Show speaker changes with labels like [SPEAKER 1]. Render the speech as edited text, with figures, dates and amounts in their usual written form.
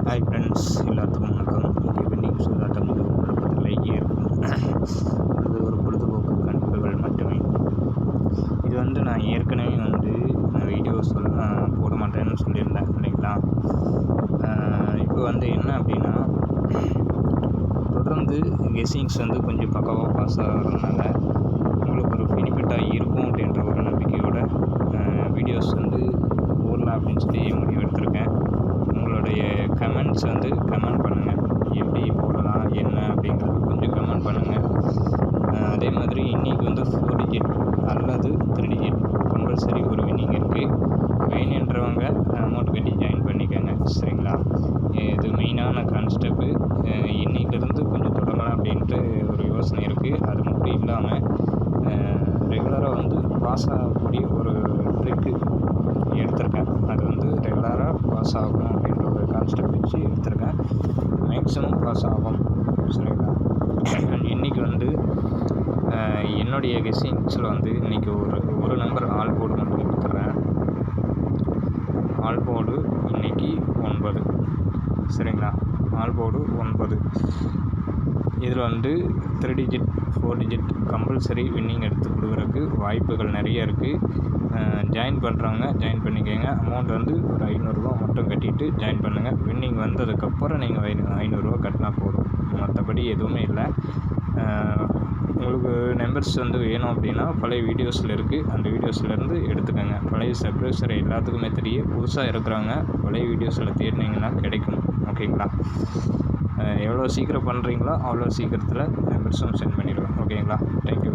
[SPEAKER 1] Hi friends, எல்லாத்துக்கும் வணக்கம். இங்கே வின்னிங் சூதாட்டம் இது குழப்பத்திலேயே இருக்கும். அது ஒரு பொழுதுபோக்கு கணிப்புகள் மட்டுமே. இது நான் ஏற்கனவே நான் வீடியோஸ் போட மாட்டேன்னு சொல்லியிருந்தேன் இல்லைங்களா. இப்போ என்ன அப்படின்னா, தொடர்ந்து கெஸ்ஸிங்ஸ் கொஞ்சம் பக்காவாக பாஸ் ஆகிறதுனால உங்களுக்கு ஒரு பெனிஃபிட்டாக இருக்கும் அப்படின்ற ஒரு நம்பிக்கையோட வீடியோஸ் போடலாம் அப்படின்னு சொல்லி முடிவு எடுத்திருக்கேன். உங்களுடைய கமெண்ட்ஸ் கமெண்ட் பண்ணுங்கள், எப்படி போடலாம் என்ன அப்படிங்கிறது கொஞ்சம் கமெண்ட் பண்ணுங்கள். அதே மாதிரி இன்றைக்கி 4 டிஜிட் அல்லது 3 டிஜிட் கம்பல்சரி ஒரு வின்னிங் இருக்குது. வேணுன்றவங்க அமௌண்ட் கட்டி ஜாயின் பண்ணிக்கோங்க, சரிங்களா. இது மெயினான கான்செப்ட்டு. இன்னையிலேருந்து கொஞ்சம் தொடங்கலாம் அப்படின்ட்டு ஒரு யோசனை இருக்குது. அது மட்டும் இல்லாமல் ரெகுலராக பாஸ் ஆகக்கூடிய ஒரு ட்ரிக்கு எடுத்திருக்கேன். அது ரெகுலராக பாஸ் ஆகும் அப்படின்ற ஒரு கான்செப்ட் வச்சு எடுத்திருக்கேன். மேக்ஸிமம் பாஸ் ஆகும், சரிங்களா. இன்றைக்கி என்னுடைய கெஸ்ஸிங்ஸில் இன்றைக்கி ஒரு நம்பர் ஆல் போர்டு மட்டும் கொடுத்துட்றேன். ஆல் போர்டு இன்றைக்கி 9, சரிங்களா. All board 9. இதில் 3 டிஜிட் 4 டிஜிட் கம்பல்சரி வின்னிங் எடுத்து கொடுக்குறதுக்கு வாய்ப்புகள் நிறைய இருக்குது. ஜாயின் பண்ணுறவங்க ஜாயின் பண்ணிக்கோங்க. அமௌண்ட் ஒரு 500 ரூபா மட்டும் கட்டிட்டு ஜாயின் பண்ணுங்கள். வின்னிங் வந்ததுக்கப்புறம் நீங்கள் 500 ரூபா கட்டினா போதும், மற்றபடி எதுவுமே இல்லை. உங்களுக்கு நம்பர்ஸ் வேணும் அப்படின்னா பழைய வீடியோஸில் இருக்குது, அந்த வீடியோஸ்லேருந்து எடுத்துக்கோங்க. பழைய சப்ஸ்கிரைபர் எல்லாத்துக்குமே தெரியும். புதுசாக இருக்கிறவங்க பழைய வீடியோஸில் தேடினீங்கன்னா கிடைக்கும், ஓகேங்களா. எவ்வளோ சீக்கிரம் பண்ணுறீங்களோ அவ்வளோ சீக்கிரத்தில் நம்பர்ஸும் சென்ட் பண்ணிடுவேன், ஓகேங்களா. தேங்க்யூ.